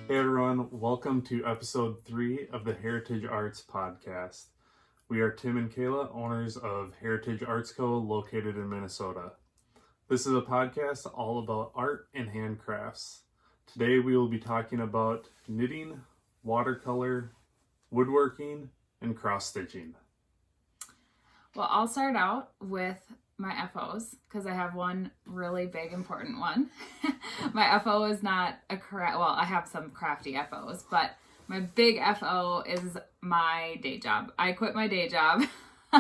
Hey everyone, welcome to episode 3 of the Heritage Arts Podcast. We are Tim and Kayla, owners of Heritage Arts Co. located in Minnesota. This is a podcast all about art and handcrafts. Today we will be talking about knitting, watercolor, woodworking, and cross-stitching. Well, I'll start out with my FOs because I have one really big important one. My FO is not I have some crafty FOs, but my big FO is my day job. I quit my day job. So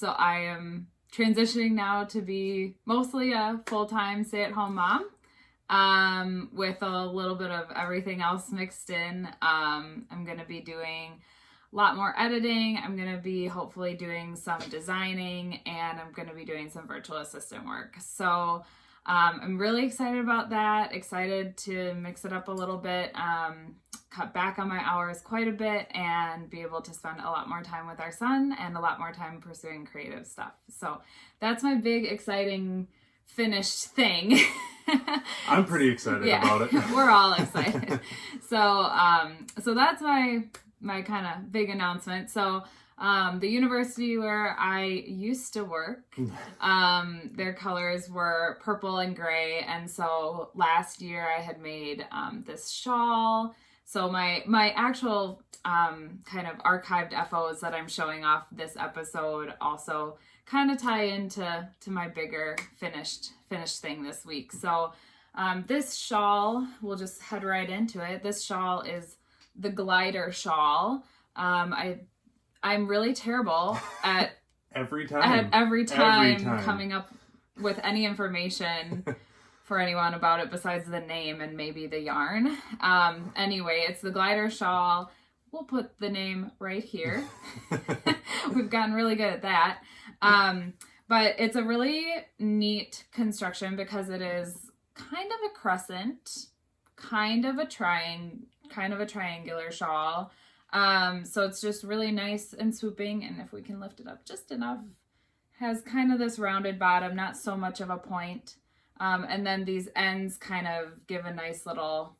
I am transitioning now to be mostly a full-time stay-at-home mom. With a little bit of everything else mixed in. I'm going to be doing a lot more editing. I'm going to be hopefully doing some designing, and I'm going to be doing some virtual assistant work. So I'm really excited about that. Excited to mix it up a little bit, cut back on my hours quite a bit, and be able to spend a lot more time with our son and a lot more time pursuing creative stuff. So that's my big, exciting, finished thing. I'm pretty excited about it. We're all excited. So that's my kind of big announcement. So the university where I used to work, their colors were purple and gray. And so last year I had made this shawl. So my actual kind of archived FOs that I'm showing off this episode also kind of tie into my bigger finished thing this week. So this shawl, we'll just head right into it. This shawl is the glider shawl. I'm really terrible at every time coming up with any information for anyone about it besides the name and maybe the yarn. Anyway, it's the glider shawl. We'll put the name right here. We've gotten really good at that. But it's a really neat construction because it is kind of a crescent, kind of a triangular shawl. So it's just really nice and swooping, and if we can lift it up just enough, has kind of this rounded bottom, not so much of a point. And then these ends kind of give a nice little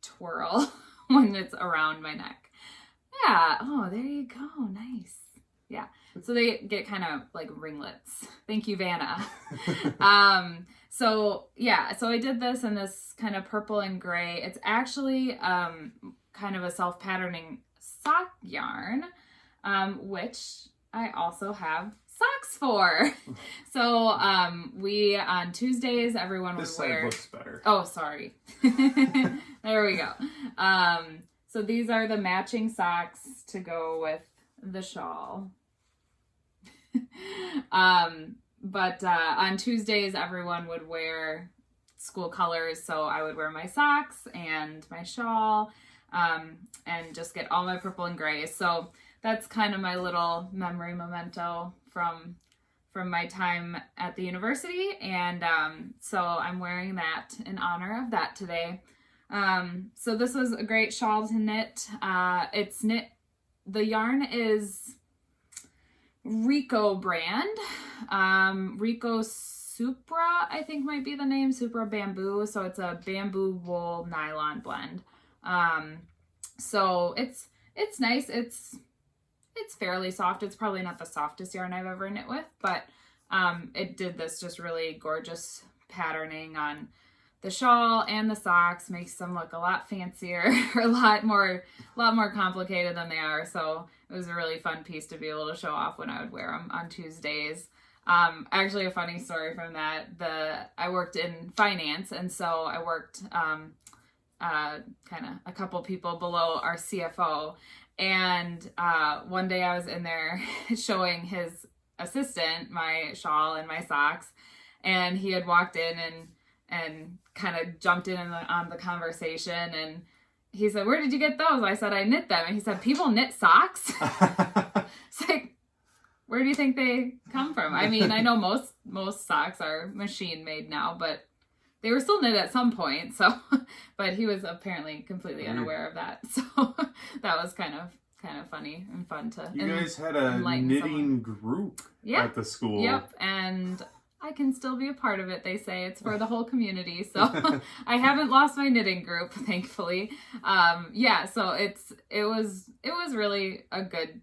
twirl when it's around my neck. Yeah. Oh, there you go. Nice. Yeah. So they get kind of like ringlets. Thank you, Vanna. So I did this in this kind of purple and gray. It's actually kind of a self-patterning sock yarn, which I also have socks for. So we on Tuesdays everyone would wear. This side looks better. Oh, sorry. There we go. So these are the matching socks to go with the shawl. But on Tuesdays, everyone would wear school colors, so I would wear my socks and my shawl, and just get all my purple and gray. So that's kind of my little memory memento from my time at the university, and so I'm wearing that in honor of that today. So this was a great shawl to knit. It's knit. The yarn is Rico brand. Rico Supra, I think might be the name. Supra Bamboo. So it's a bamboo wool nylon blend. So it's nice. It's fairly soft. It's probably not the softest yarn I've ever knit with, but it did this just really gorgeous patterning on the shawl and the socks, makes them look a lot fancier, a lot more complicated than they are. So it was a really fun piece to be able to show off when I would wear them on Tuesdays. Actually, a funny story from that. I worked in finance, and so I worked kind of a couple people below our CFO. And one day I was in there showing his assistant my shawl and my socks, and he had walked in and kind of jumped in on the conversation, and he said, "Where did you get those?" I said, "I knit them." And he said, "People knit socks?" It's like, where do you think they come from? I mean, I know most socks are machine made now, but they were still knit at some point. So, but he was apparently completely unaware of that. So that was kind of funny and fun to. You guys had a knitting group at the school. Yep, and I can still be a part of it. They say it's for the whole community. So I haven't lost my knitting group, thankfully. So it was really a good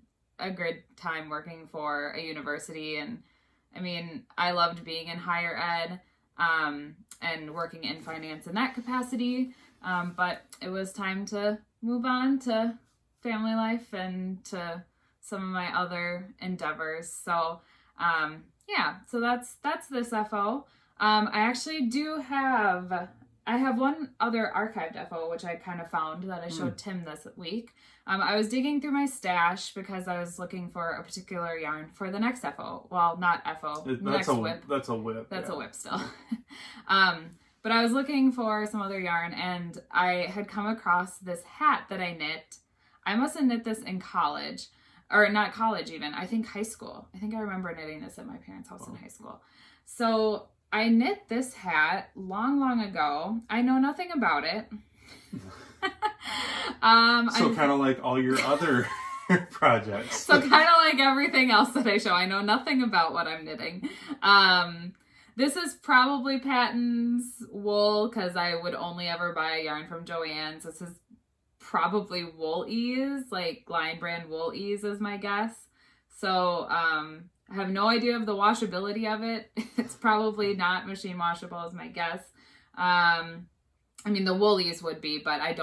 time working for a university. And I mean, I loved being in higher ed, and working in finance in that capacity. But it was time to move on to family life and to some of my other endeavors. So, so that's this FO. I actually I have one other archived FO, which I kind of found that I showed Tim this week. I was digging through my stash because I was looking for a particular yarn for the next FO. Well, not FO, next WIP. That's a WIP. That's a WIP still. But I was looking for some other yarn, and I had come across this hat that I knit. I must have knit this in college. Or not college even, I think high school. I think I remember knitting this at my parents' house in high school. So I knit this hat long ago. I know nothing about it. So kind of like all your other projects. So kind of like everything else that I show. I know nothing about what I'm knitting. This is probably Patton's wool because I would only ever buy a yarn from Joann's. This is probably Wool Ease, like Line Brand Wool Ease is my guess. So I have no idea of the washability of it. It's probably not machine washable is my guess. I mean, the Wool Ease would be, but I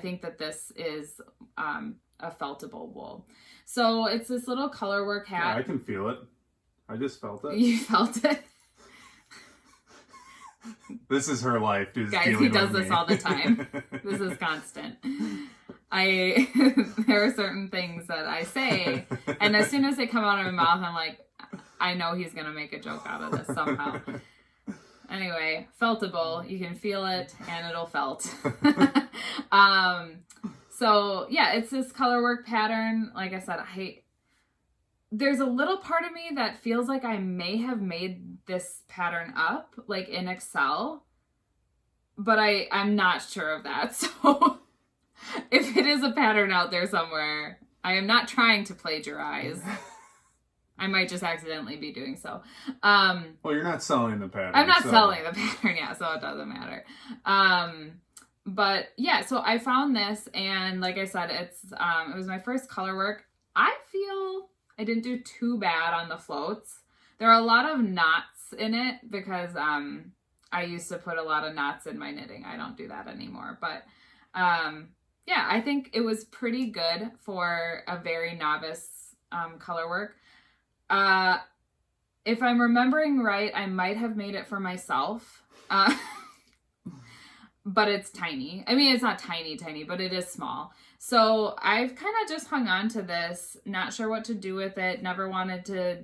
think that this is a feltable wool. So it's this little colorwork hat. Yeah, I can feel it. I just felt it. You felt it? This is her life. Guys, he does this all the time. This is constant. There are certain things that I say, and as soon as they come out of my mouth, I'm like, I know he's going to make a joke out of this somehow. Anyway, feltable. You can feel it, and it'll felt. So, yeah, it's this colorwork pattern. Like I said, there's a little part of me that feels like I may have made this pattern up, like in Excel, but I'm not sure of that. So if it is a pattern out there somewhere, I am not trying to plagiarize. I might just accidentally be doing so. Well, you're not selling the pattern. I'm not selling the pattern, yeah, so it doesn't matter. But yeah, so I found this, and like I said, it was my first color work. I feel I didn't do too bad on the floats. There are a lot of knots in it because I used to put a lot of knots in my knitting. I don't do that anymore. But yeah, I think it was pretty good for a very novice color work. If I'm remembering right, I might have made it for myself. But it's tiny. I mean, it's not tiny, but it is small. So I've kind of just hung on to this, not sure what to do with it, never wanted to,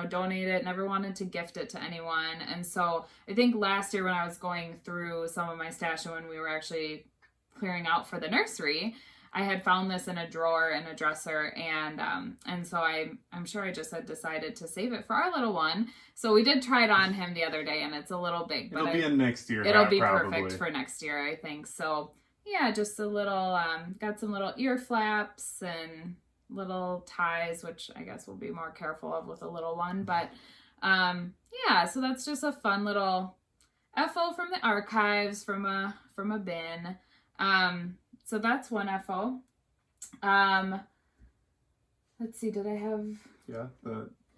donate it, never wanted to gift it to anyone. And so I think last year when I was going through some of my stash and when we were actually clearing out for the nursery, I had found this in a drawer in a dresser, and so I'm sure I just had decided to save it for our little one. So we did try it on him the other day, and it's a little big. But it'll be a next year. It'll be probably perfect for next year, I think. So yeah, just a little, got some little ear flaps and little ties, which I guess we'll be more careful of with a little one. But yeah, so that's just a fun little FO from the archives, from a bin. So that's one FO. Let's see, did I have... Yeah,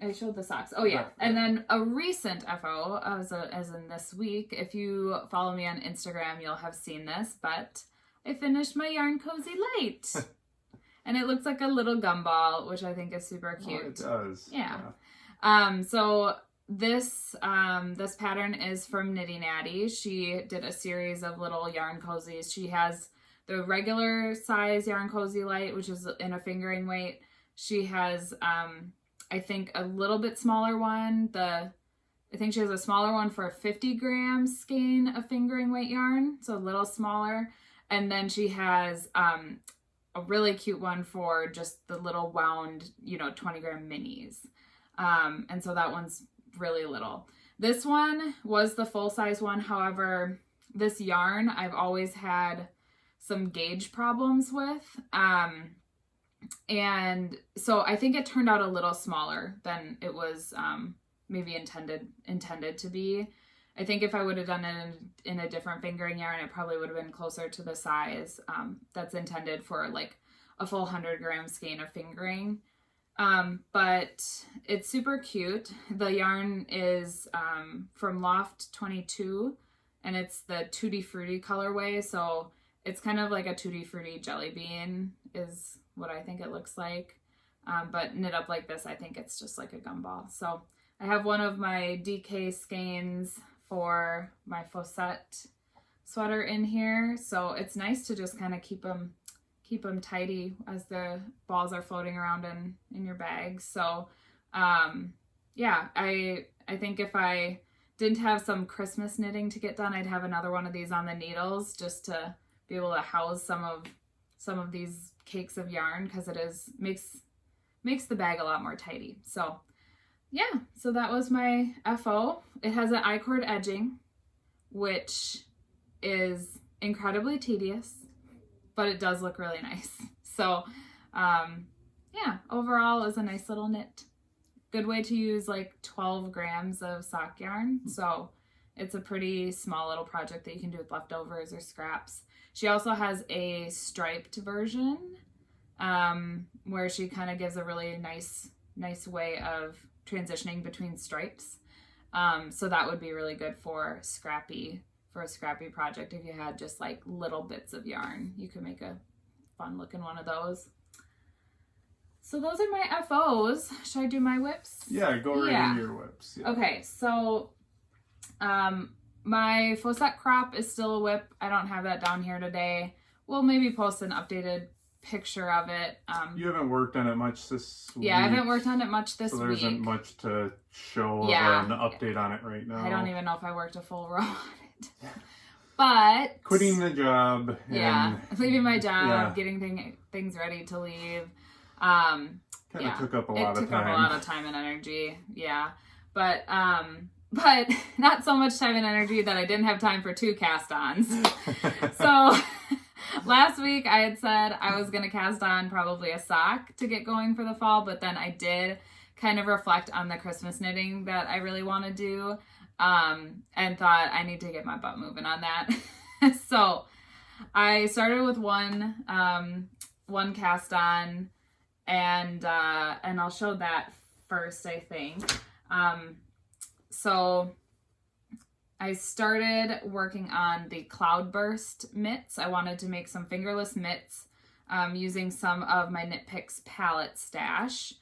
I showed the socks. Oh, yeah. And then a recent FO, as in this week. If you follow me on Instagram, you'll have seen this, but I finished my Yarn Cozy Light. And it looks like a little gumball, which I think is super cute. Oh, it does. Yeah. So this pattern is from Knitty Natty. She did a series of little Yarn Cozies. She has the regular size Yarn Cozy Light, which is in a fingering weight. She has, I think, a little bit smaller one. I think she has a smaller one for a 50 gram skein of fingering weight yarn, so a little smaller. And then she has a really cute one for just the little wound, 20 gram minis. And so that one's really little. This one was the full size one. However, this yarn I've always had some gauge problems with. And so I think it turned out a little smaller than it was maybe intended to be. I think if I would have done it in a different fingering yarn, it probably would have been closer to the size that's intended for like a full 100-gram skein of fingering. But it's super cute. The yarn is from Loft 22, and it's the Tutti Frutti colorway. So it's kind of like a Tutti Frutti jelly bean is what I think it looks like. But knit up like this, I think it's just like a gumball. So I have one of my DK skeins for my Faucet sweater in here. So it's nice to just kind of keep them tidy as the balls are floating around in your bag. So yeah, I think if I didn't have some Christmas knitting to get done, I'd have another one of these on the needles just to be able to house some of these cakes of yarn, because it makes the bag a lot more tidy. So yeah, so that was my FO. It has an I-cord edging, which is incredibly tedious, but it does look really nice. So yeah, overall is a nice little knit. Good way to use like 12 grams of sock yarn. So it's a pretty small little project that you can do with leftovers or scraps. She also has a striped version where she kind of gives a really nice way of transitioning between stripes. So that would be really good for a scrappy project. If you had just like little bits of yarn, you could make a fun looking one of those. So those are my FOs. Should I do my whips? Yeah, go right into your whips. Yeah. Okay, so my Faucet Crop is still a whip. I don't have that down here today. We'll maybe post an updated picture of it. You haven't worked on it much this week. Yeah, I haven't worked on it much this week. So there isn't much to show or an update on it right now. I don't even know if I worked a full row on it. But quitting the job. Leaving my job, getting things ready to leave. Kind of took up a lot of time. It took up a lot of time and energy. Yeah. But not so much time and energy that I didn't have time for 2 cast-ons. So last week I had said I was going to cast on probably a sock to get going for the fall, but then I did kind of reflect on the Christmas knitting that I really want to do, and thought I need to get my butt moving on that. So I started with one cast on, and I'll show that first, I think. So I started working on the Cloudburst mitts. I wanted to make some fingerless mitts using some of my Knit Picks palette stash.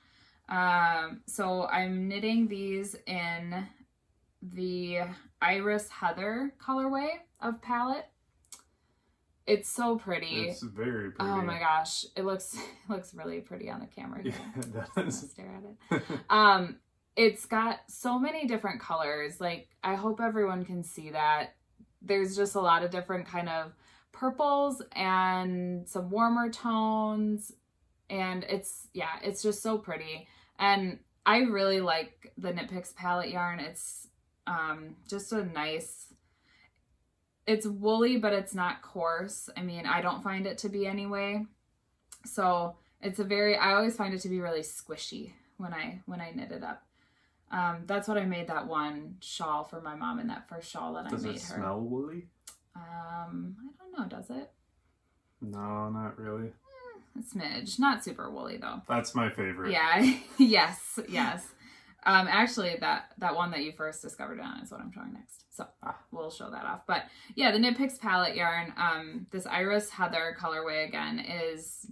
So I'm knitting these in the Iris Heather colorway of palette. It's so pretty. It's very pretty. Oh my gosh. It looks really pretty on the camera here. Yeah, it does. Stare at it. It's got so many different colors. Like, I hope everyone can see that. There's just a lot of different kind of purples and some warmer tones. And it's just so pretty. And I really like the Knit Picks palette yarn. It's just a nice, it's woolly, but it's not coarse. I mean, I don't find it to be anyway. So I always find it to be really squishy when I knit it up. That's what I made that one shawl for my mom in that first shawl that I made her. Does it smell woolly? I don't know, does it? No, not really. A smidge. Not super woolly though. That's my favorite. Yeah. Yes. Actually, that one that you first discovered on is what I'm showing next. So we'll show that off. But yeah, the Knit Picks palette yarn, this Iris Heather colorway again is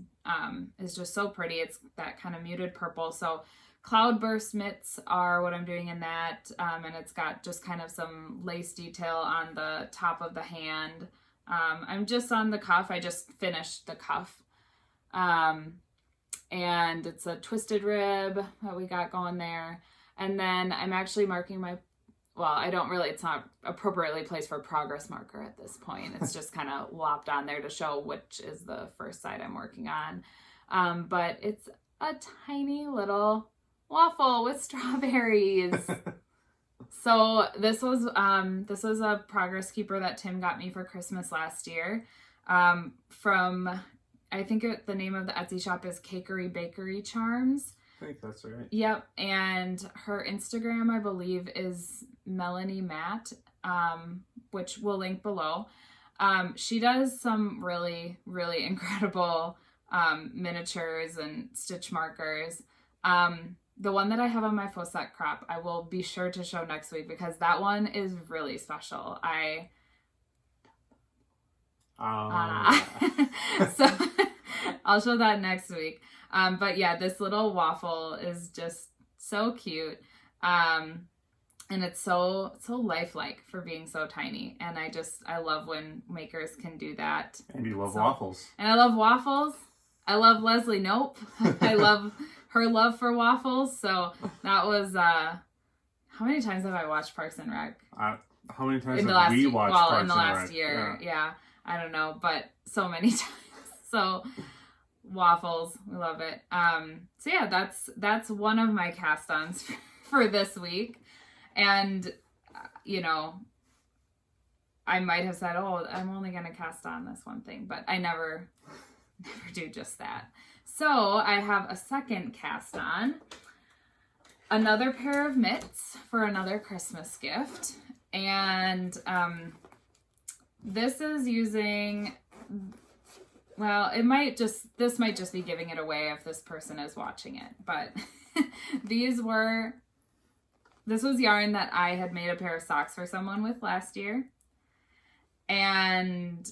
just so pretty. It's that kind of muted purple. So Cloudburst mitts are what I'm doing in that. And it's got just kind of some lace detail on the top of the hand. I'm just on the cuff. I just finished the cuff. And it's a twisted rib that we got going there. And then I'm actually marking it's not appropriately placed for progress marker at this point. It's just kind of lopped on there to show which is the first side I'm working on. But it's a tiny little waffle with strawberries. So this was a progress keeper that Tim got me for Christmas last year. From, I think the name of the Etsy shop is Cakery Bakery Charms. I think that's right. Yep. And her Instagram, I believe, is Melanie Matt, which we'll link below. She does some really, really incredible miniatures and stitch markers. The one that I have on my Faucet Crop, I will be sure to show next week because that one is really special. So I'll show that next week. But yeah, this little waffle is just so cute. And it's so lifelike for being so tiny. And I love when makers can do that. And you love waffles. And I love waffles. I love Leslie Knope. I love her love for waffles. So that was, how many times have I watched Parks and Rec? How many times have we watched Parks and Rec? In the last year. Yeah. I don't know, but so many times. So waffles, we love it. So yeah, that's one of my cast-ons for this week. And, you know, I might have said, oh, I'm only going to cast on this one thing, but I never do just that. So I have a second cast on, another pair of mitts for another Christmas gift. And this is using, well, this might just be giving it away if this person is watching it, but this was yarn that I had made a pair of socks for someone with last year. And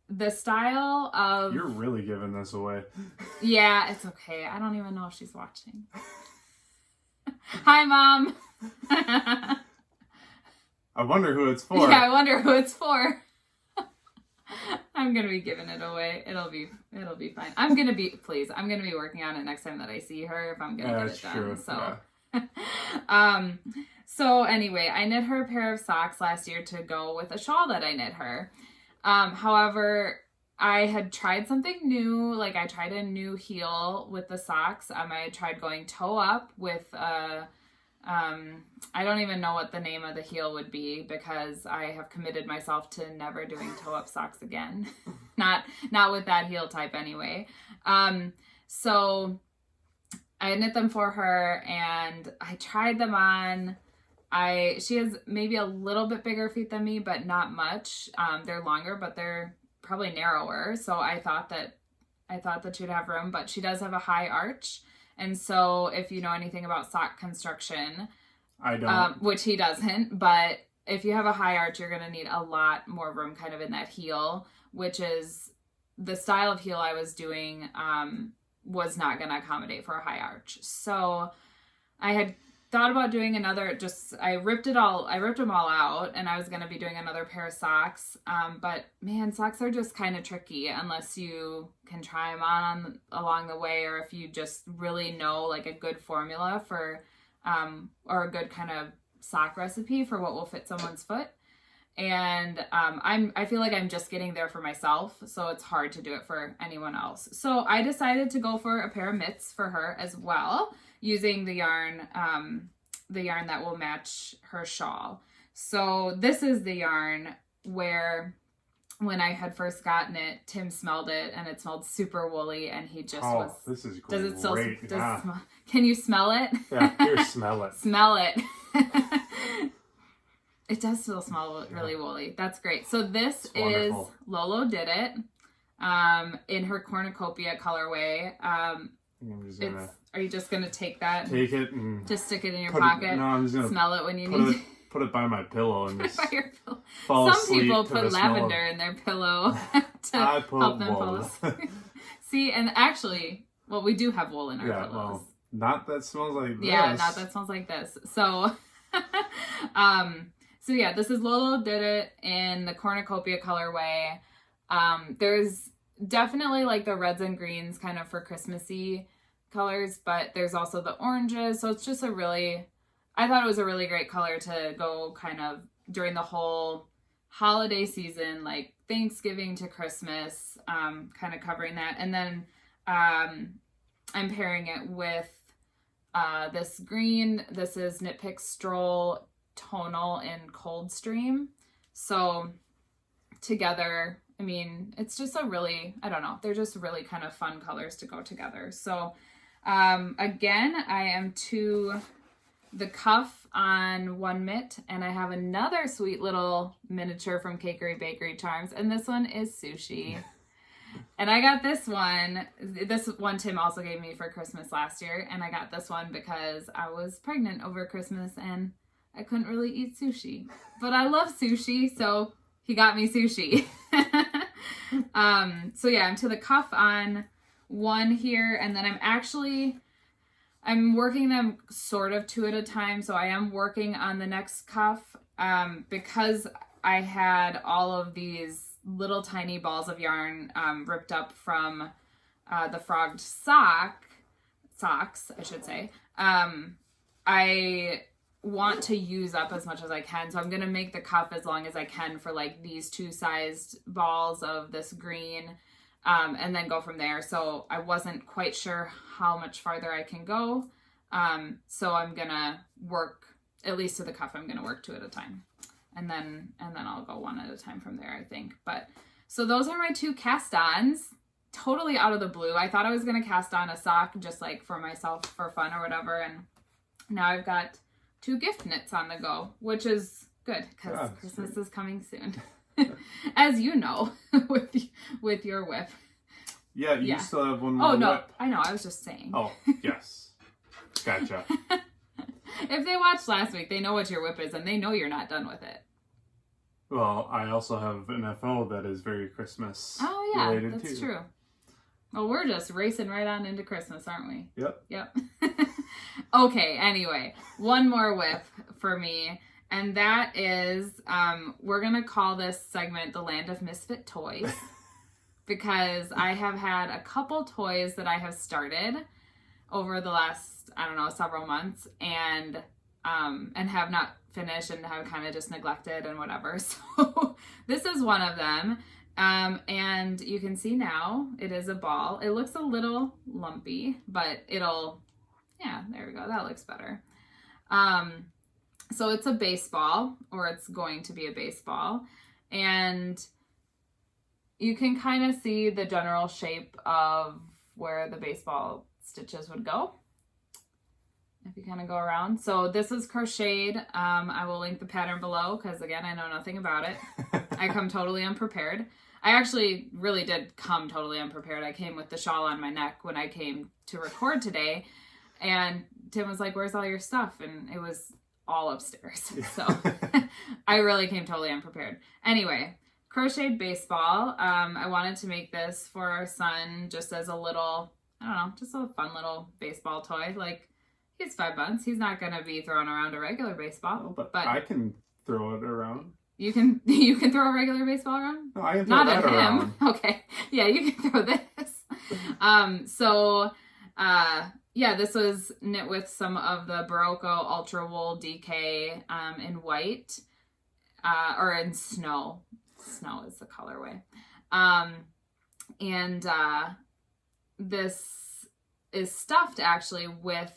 the style of... You're really giving this away. Yeah, it's okay. I don't even know if she's watching. Hi, Mom. I wonder who it's for. Yeah, I wonder who it's for. I'm going to be giving it away. It'll be fine. I'm going to be working on it next time that I see her if I'm going to get it done. True. So, yeah. So anyway, I knit her a pair of socks last year to go with a shawl that I knit her. However, I had tried something new. Like I tried a new heel with the socks. I tried going toe up with I don't even know what the name of the heel would be because I have committed myself to never doing toe up socks again. not with that heel type anyway. So I knit them for her and I tried them on. She has maybe a little bit bigger feet than me, but not much. They're longer, but they're probably narrower. So I thought that she'd have room, but she does have a high arch. And so if you know anything about sock construction, I don't, which he doesn't, but if you have a high arch, you're going to need a lot more room kind of in that heel, which is the style of heel I was doing, was not going to accommodate for a high arch. So I had thought about doing another, I ripped them all out and I was going to be doing another pair of socks. But man, socks are just kind of tricky unless you can try them on along the way, or if you just really know like a good formula for, or a good kind of sock recipe for what will fit someone's foot. And I feel like I'm just getting there for myself, so it's hard to do it for anyone else. So I decided to go for a pair of mitts for her as well, using the yarn that will match her shawl. So this is the yarn where when I had first gotten it, Tim smelled it and it smelled super woolly and he just was... This is great. Does it still... Can you smell it? Yeah, here, smell it. Smell it. It does still smell really woolly. That's great. So this is Lolo Did It in her cornucopia colorway. Are you just going to take that? Take it and... Just stick it in your pocket? No, I'm just going to... Smell it when you need to... Put it by my pillow and just... By your pillow. Fall asleep. Some people put lavender in their pillow to help them fall asleep. See, and actually, well, we do have wool in our pillows. Well, not that smells like this. Yeah, not that smells like this. So, so yeah, this is Lolo Did It in the cornucopia colorway. There's definitely like the reds and greens kind of for Christmassy colors, but there's also the oranges. So it's just I thought it was a really great color to go kind of during the whole holiday season, like Thanksgiving to Christmas, kind of covering that. And then I'm pairing it with this green. This is Knit Pick Stroll Tonal in Coldstream. So together, I mean, it's just I don't know, they're just really kind of fun colors to go together. So Again, I am to the cuff on one mitt, and I have another sweet little miniature from Cakery Bakery Charms, and this one is Sushi. And I got this one Tim also gave me for Christmas last year, and I got this one because I was pregnant over Christmas and I couldn't really eat sushi. But I love sushi, so he got me sushi. So yeah, I'm to the cuff on one here, and then I'm working them sort of two at a time, so I am working on the next cuff because I had all of these little tiny balls of yarn ripped up from the frogged socks, I should say. I want to use up as much as I can, so I'm going to make the cuff as long as I can for like these two sized balls of this green, and then go from there. So I wasn't quite sure how much farther I can go, so I'm going to work, at least to the cuff, I'm going to work two at a time. And then I'll go one at a time from there, I think. But so those are my two cast-ons, totally out of the blue. I thought I was going to cast on a sock just like for myself for fun or whatever. And now I've got two gift knits on the go, which is good because Christmas is coming soon. As you know, with your WIP. Yeah, you still have one more Oh, no, WIP. I know. I was just saying. Oh, yes. Gotcha. If they watched last week, they know what your WIP is, and they know you're not done with it. Well, I also have an FO that is very Christmas related that's too. True. Well, we're just racing right on into Christmas, aren't we? Yep. Okay, anyway, one more WIP for me, and that is, we're going to call this segment The Land of Misfit Toys, because I have had a couple toys that I have started over the last, several months, and have not finished and have kind of just neglected and whatever. So this is one of them. And you can see now it is a ball. It looks a little lumpy, but there we go. That looks better. So it's a baseball, or it's going to be a baseball, and you can kind of see the general shape of where the baseball stitches would go if you kind of go around. So this is crocheted. I will link the pattern below because, again, I know nothing about it. I come totally unprepared. I actually really did come totally unprepared. I came with the shawl on my neck when I came to record today, and Tim was like, "Where's all your stuff?" And it was all upstairs. So I really came totally unprepared. Anyway, crocheted baseball. I wanted to make this for our son just as a little, just a fun little baseball toy. Like, he's 5 months. He's not going to be throwing around a regular baseball. No, but I can throw it around. You can throw a regular baseball around? No, I can throw not that at him. around. Okay. Yeah, you can throw this. This was knit with some of the Barocco Ultra Wool DK in white, or in snow. Snow is the colorway. This is stuffed actually with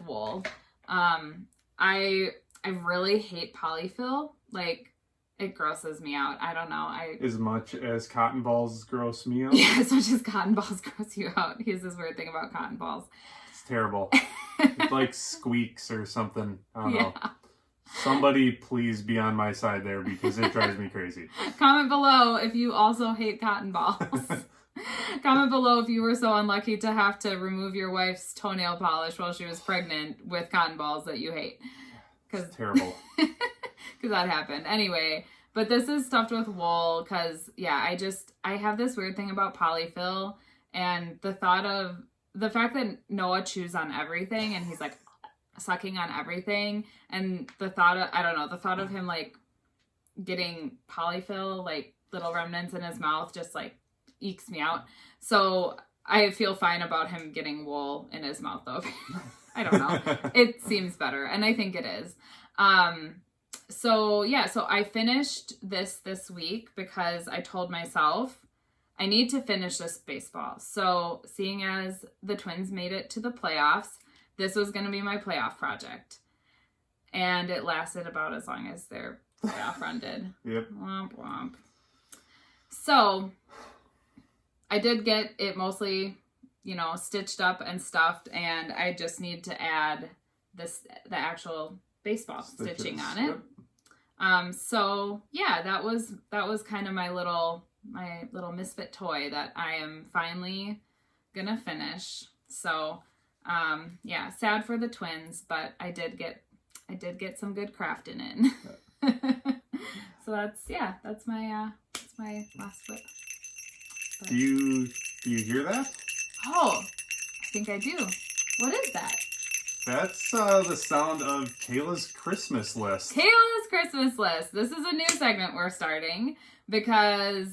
wool. I really hate polyfill. Like, it grosses me out. I don't know. As much as cotton balls gross me out? Yeah, as much as cotton balls gross you out. Here's this weird thing about cotton balls. It's terrible. It like squeaks or something. I don't know. Somebody please be on my side there because it drives me crazy. Comment below if you also hate cotton balls. Comment below if you were so unlucky to have to remove your wife's toenail polish while she was pregnant with cotton balls that you hate. It's terrible. Because that happened. Anyway, but this is stuffed with wool because, I have this weird thing about polyfill, and the fact that Noah chews on everything and he's like sucking on everything, and the thought of him like getting polyfill, like little remnants in his mouth, just like ekes me out. So I feel fine about him getting wool in his mouth though. I don't know. It seems better, and I think it is. So I finished this week because I told myself I need to finish this baseball. So seeing as the twins made it to the playoffs, this was going to be my playoff project. And it lasted about as long as their playoff run did. Yep. Womp womp. So I did get it mostly, stitched up and stuffed, and I just need to add the actual baseball stitching on it. Yep. So yeah, that was kind of my little Misfit toy that I am finally gonna finish. So yeah, sad for the twins, but I did get some good crafting in. So that's my last WIP. But... Do you hear that? Oh, I think I do. What is that? That's the sound of Kayla's Christmas list. Kayla's Christmas list. This is a new segment we're starting because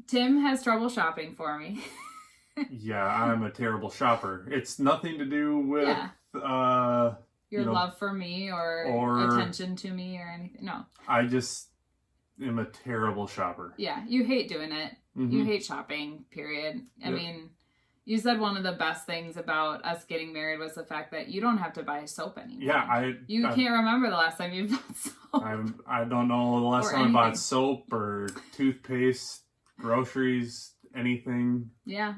Tim has trouble shopping for me. Yeah, I'm a terrible shopper. It's nothing to do with your love for me or attention to me or anything. No. I just am a terrible shopper. Yeah, you hate doing it. Mm-hmm. You hate shopping, period. I mean, you said one of the best things about us getting married was the fact that you don't have to buy soap anymore. Yeah, You can't remember the last time you bought soap. I don't know the last time I bought soap or toothpaste, groceries, anything. Yeah.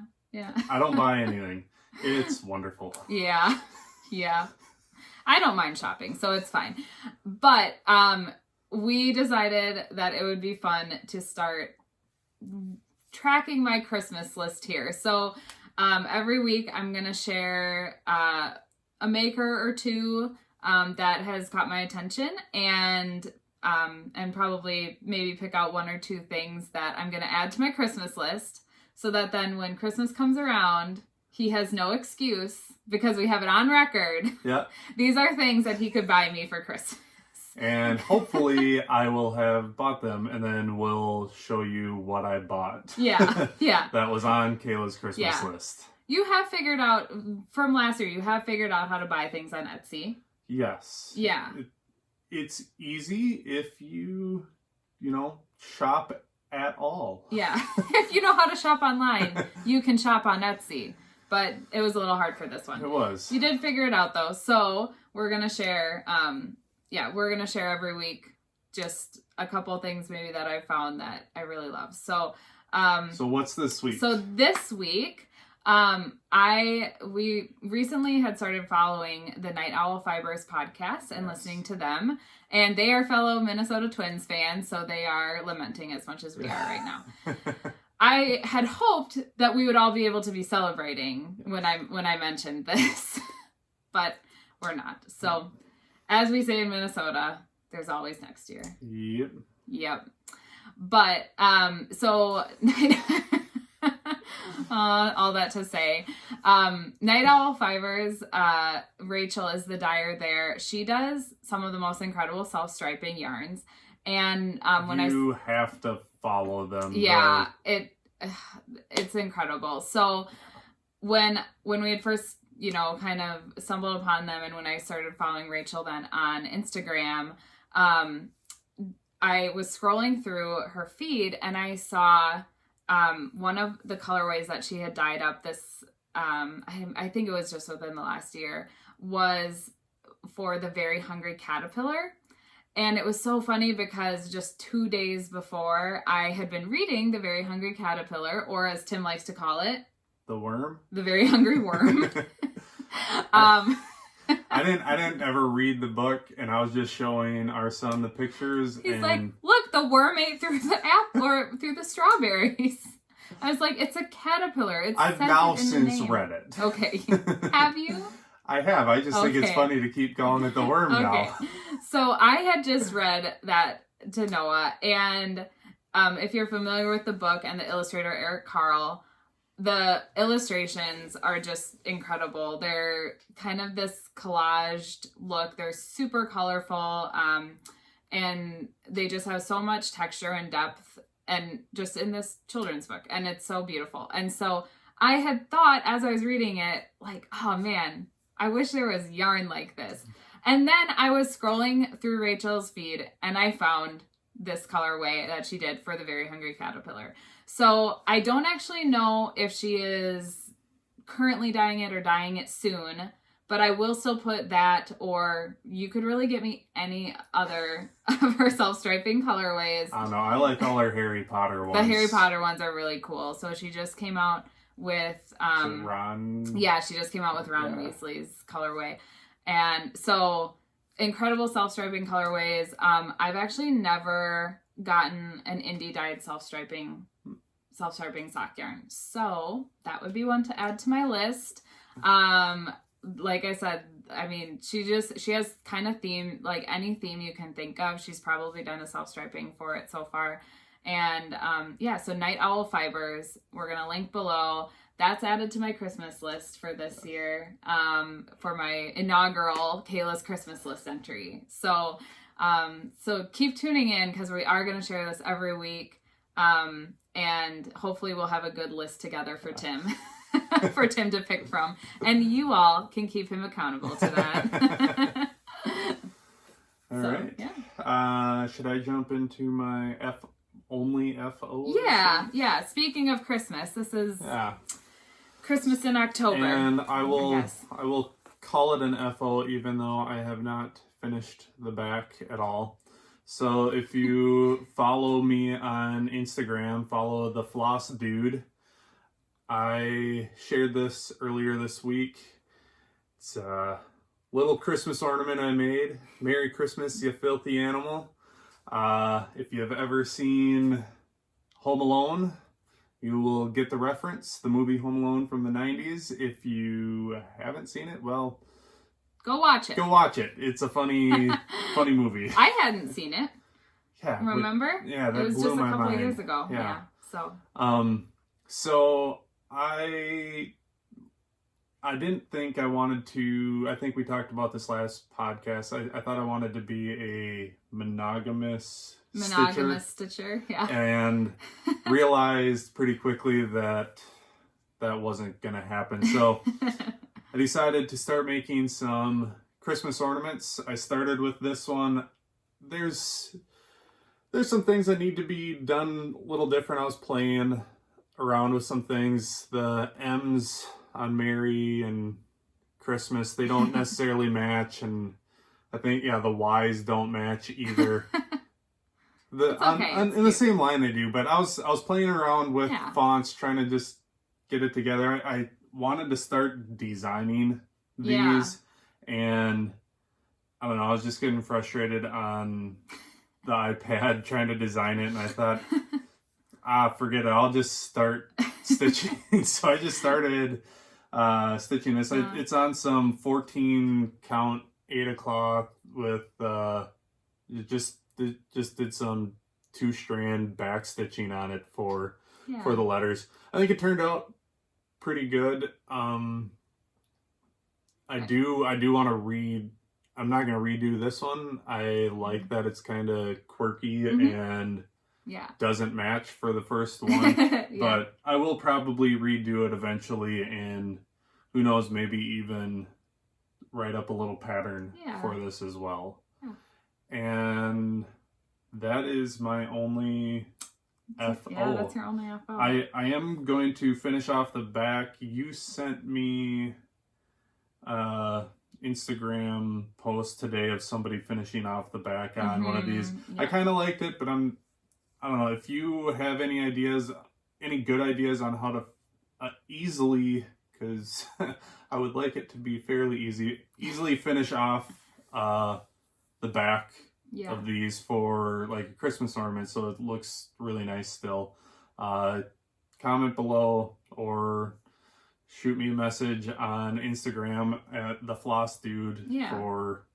I don't buy anything. It's wonderful. Yeah. I don't mind shopping, so it's fine. But we decided that it would be fun to start tracking my Christmas list here. So every week I'm going to share a maker or two that has caught my attention and probably maybe pick out one or two things that I'm going to add to my Christmas list so that then when Christmas comes around, he has no excuse because we have it on record. Yeah. These are things that he could buy me for Christmas. And hopefully I will have bought them and then we'll show you what I bought. Yeah. That was on Kayla's Christmas list. You have figured out, from last year, how to buy things on Etsy. Yes. Yeah. It's easy if you shop at all. Yeah. If you know how to shop online, you can shop on Etsy. But it was a little hard for this one. It was. You did figure it out, though. So we're going to share, every week just a couple things maybe that I found that I really love. So what's this week? So this week, we recently had started following the Night Owl Fibers podcast and listening to them. And they are fellow Minnesota Twins fans, so they are lamenting as much as we are right now. I had hoped that we would all be able to be celebrating when I mentioned this, but we're not. So, as we say in Minnesota, there's always next year. Yep. But so all that to say, Night Owl Fibers, Rachel is the dyer there. She does some of the most incredible self-striping yarns, and when you have to follow them. Yeah, it's incredible. So when we had first, kind of stumbled upon them, and when I started following Rachel then on Instagram, I was scrolling through her feed and I saw one of the colorways that she had dyed up this, I think it was just within the last year, was for the Very Hungry Caterpillar. And it was so funny because just 2 days before, I had been reading The Very Hungry Caterpillar, or as Tim likes to call it, The Worm? The Very Hungry Worm. I didn't ever read the book, and I was just showing our son the pictures. He's like, look, the worm ate through the apple or through the strawberries. I was like, it's a caterpillar. I've now since read it. Okay. Have you? I have. I just think it's funny to keep calling it the worm now. So I had just read that to Noah, and if you're familiar with the book and the illustrator Eric Carle, the illustrations are just incredible. They're kind of this collaged look. They're super colorful, and they just have so much texture and depth, and just in this children's book, and it's so beautiful. And so I had thought as I was reading it, like, oh man, I wish there was yarn like this. And then I was scrolling through Rachel's feed and I found this colorway that she did for the Very Hungry Caterpillar. So I don't actually know if she is currently dyeing it or dyeing it soon, but I will still put that, or you could really get me any other of her self-striping colorways. I don't know. I like all her Harry Potter ones. The Harry Potter ones are really cool. So she just came out with Ron. Yeah, she just came out with Ron Weasley's colorway. And so incredible self-striping colorways. I've actually never gotten an indie dyed self-striping sock yarn. So that would be one to add to my list. Like I said, I mean, she has kind of theme, like any theme you can think of. She's probably done a self-striping for it so far. And so Night Owl Fibers, we're going to link below. That's added to my Christmas list for this year, for my inaugural Kayla's Christmas list entry. So keep tuning in because we are going to share this every week. And hopefully we'll have a good list together for Tim, for Tim to pick from. And you all can keep him accountable to that. All right. Yeah. Should I jump into my only FO? Yeah. Speaking of Christmas, this is Christmas in October. And I will call it an FO even though I have not finished the back at all. So if you follow me on Instagram, follow the Floss Dude. I shared this earlier this week. It's a little Christmas ornament I made. Merry Christmas, you filthy animal. If you've ever seen Home Alone, you will get the reference, the movie Home Alone from the 90s. If you haven't seen it, well, go watch it. It's a funny movie. I hadn't seen it. Yeah. Remember? That it was blew just a my couple mind. of years ago. Yeah. So I didn't think I wanted to, I think we talked about this last podcast. I thought I wanted to be a monogamous stitcher. Yeah. And realized pretty quickly that wasn't going to happen. So I decided to start making some Christmas ornaments. I started with this one. There's some things that need to be done a little different. I was playing around with some things. The M's on Merry and Christmas, they don't necessarily match, and I think the Y's don't match either. In the same line they do, but I was playing around with fonts, trying to just get it together. I wanted to start designing these, and I don't know, I was just getting frustrated on the iPad trying to design it, and I thought, forget it, I'll just start stitching. So I just started stitching this. It's on some 14 count 8 o'clock with just did some 2-strand back stitching on it for the letters. I think it turned out pretty good. I do want to read. I'm not going to redo this one. I like that it's kind of quirky and doesn't match for the first one. But I will probably redo it eventually, and who knows, maybe even write up a little pattern for this as well. And that is my only FO. Yeah, that's your only FO. I am going to finish off the back. You sent me Instagram post today of somebody finishing off the back on one of these. I kind of liked it, but I don't know if you have any good ideas on how to easily, because I would like it to be fairly easily finish off the back of these for like a Christmas ornament, so it looks really nice still. Comment below or shoot me a message on Instagram at the Floss Dude for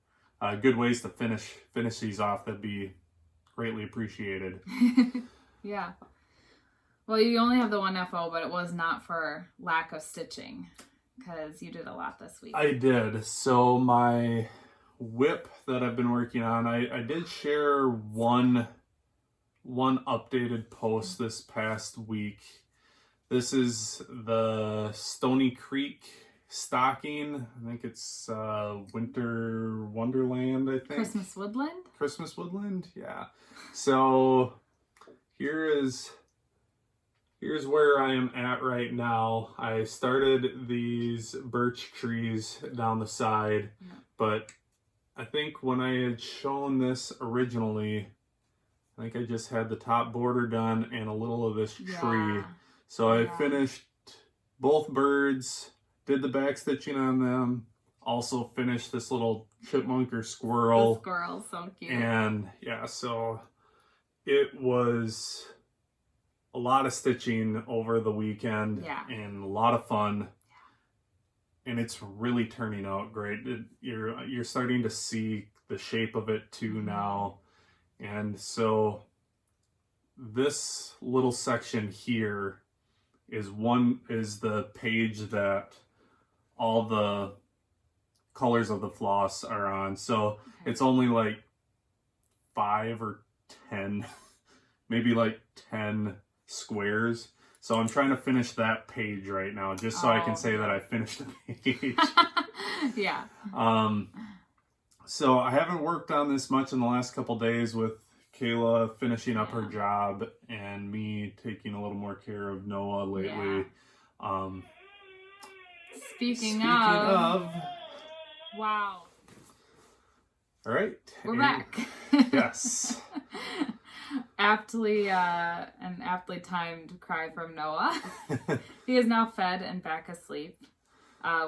good ways to finish these off. That'd be greatly appreciated. Yeah. Well, you only have the one FO, but it was not for lack of stitching because you did a lot this week. I did. So my WIP that I've been working on, I did share one updated post this past week. This is the Stony Creek stocking. I think it's Winter Wonderland, I think. Christmas Woodland, yeah. So here's where I am at right now. I started these birch trees down the side, but I think when I had shown this originally, I think I just had the top border done and a little of this tree. So I finished both birds, did the back stitching on them, also finished this little chipmunk or squirrel. The squirrel's so cute. And yeah, so it was a lot of stitching over the weekend and a lot of fun. And it's really turning out great. You're starting to see the shape of it too now. And so this little section here is the page that all the colors of the floss are on. So it's only like 5 or 10, maybe like 10 squares. So I'm trying to finish that page right now, just so I can say that I finished the page. Yeah. So I haven't worked on this much in the last couple days with Kayla finishing up her job and me taking a little more care of Noah lately. Speaking of. Wow. All right. We're back. Yes. Aptly timed cry from Noah. He is now fed and back asleep.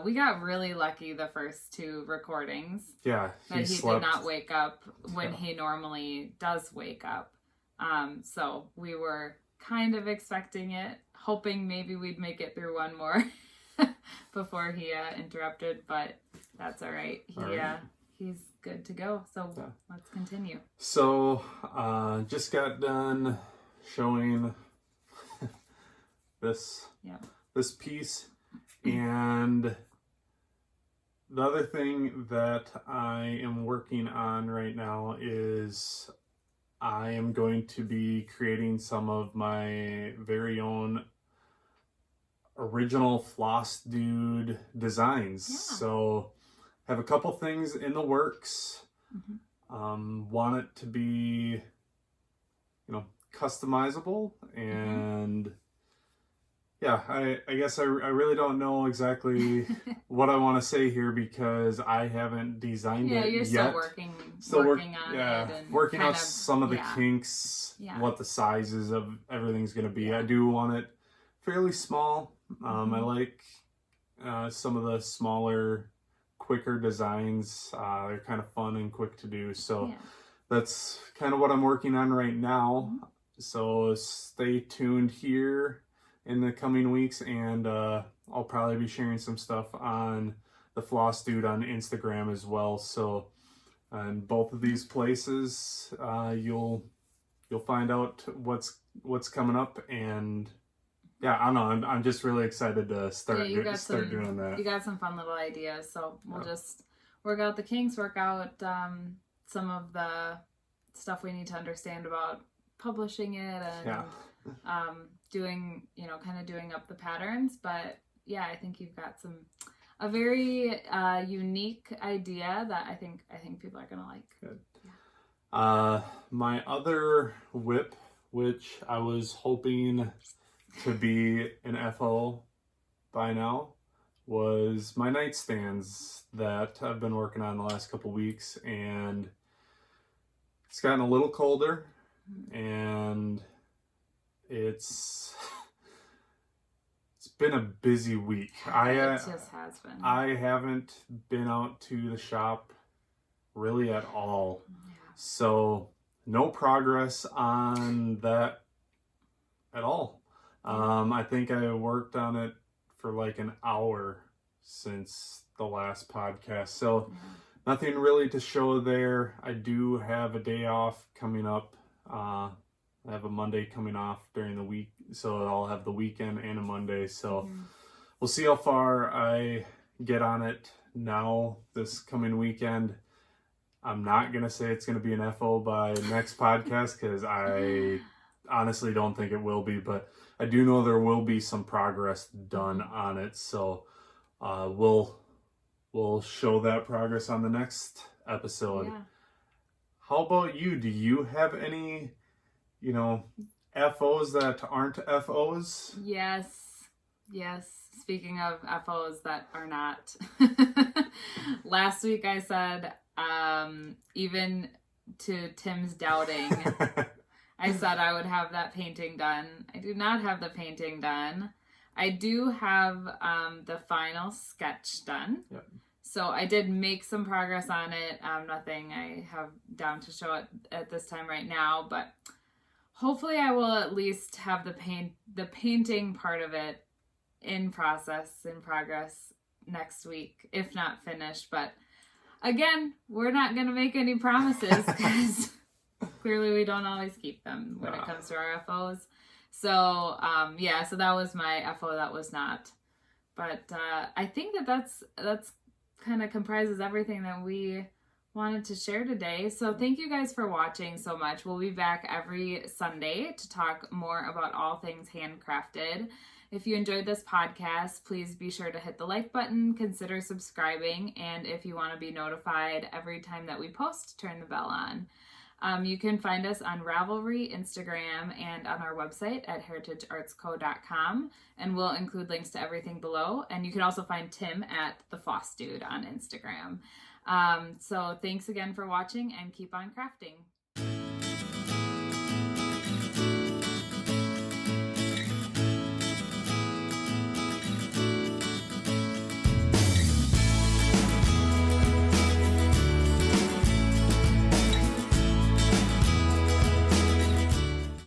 We got really lucky the first 2 recordings. Yeah, that he did not wake up when he normally does wake up. So we were kind of expecting it, hoping maybe we'd make it through one more before he interrupted, but that's all right. He's good to go. So let's continue. So just got done showing this piece. And the other thing that I am working on right now is I am going to be creating some of my very own original Floss Dude designs. So I have a couple things in the works. Want it to be, customizable, and I guess I really don't know exactly what I want to say here because I haven't designed it yet. Yeah, you're still working on it. And working out some of the kinks, what the sizes of everything's going to be. I do want it fairly small. I like some of the smaller, quicker designs. They're kind of fun and quick to do. So that's kind of what I'm working on right now. So stay tuned here in the coming weeks, and I'll probably be sharing some stuff on the Floss Dude on Instagram as well. So in both of these places, you'll find out what's coming up, and I don't know. I'm just really excited to start doing that. You got some fun little ideas, so we'll just work out the kinks, work out some of the stuff we need to understand about publishing it, and doing up the patterns. But I think you've got a very unique idea that I think people are gonna like. Good. My other WIP, which I was hoping to be an FO by now, was my nightstands that I've been working on the last couple weeks, and it's gotten a little colder, and it's been a busy week. It just has been. I haven't been out to the shop really at all. So no progress on that at all. I think I worked on it for like an hour since the last podcast. So nothing really to show there. I do have a day off coming up. I have a Monday coming off during the week, so I'll have the weekend and a Monday. So we'll see how far I get on it now this coming weekend. I'm not going to say it's going to be an FO by next podcast because I honestly don't think it will be, but I do know there will be some progress done on it. So we'll show that progress on the next episode. How about you? Do you have any FOs that aren't FOs? Yes. Speaking of FOs that are not, last week I said, even to Tim's doubting, I said I would have that painting done. I do not have the painting done. I do have the final sketch done. Yep. So I did make some progress on it. Nothing I have down to show it at this time right now, but hopefully I will at least have the painting part of it in progress next week, if not finished. But again, we're not going to make any promises because clearly we don't always keep them when it comes to our FOs. So, so that was my FO that was not. But I think that's kind of comprises everything that we wanted to share today. So thank you guys for watching so much. We'll be back every Sunday to talk more about all things handcrafted. If you enjoyed this podcast, please be sure to hit the like button, consider subscribing, and if you want to be notified every time that we post, turn the bell on. You can find us on Ravelry, Instagram, and on our website at heritageartsco.com, and we'll include links to everything below. And you can also find Tim at the Floss Dude on Instagram. So thanks again for watching, and keep on crafting.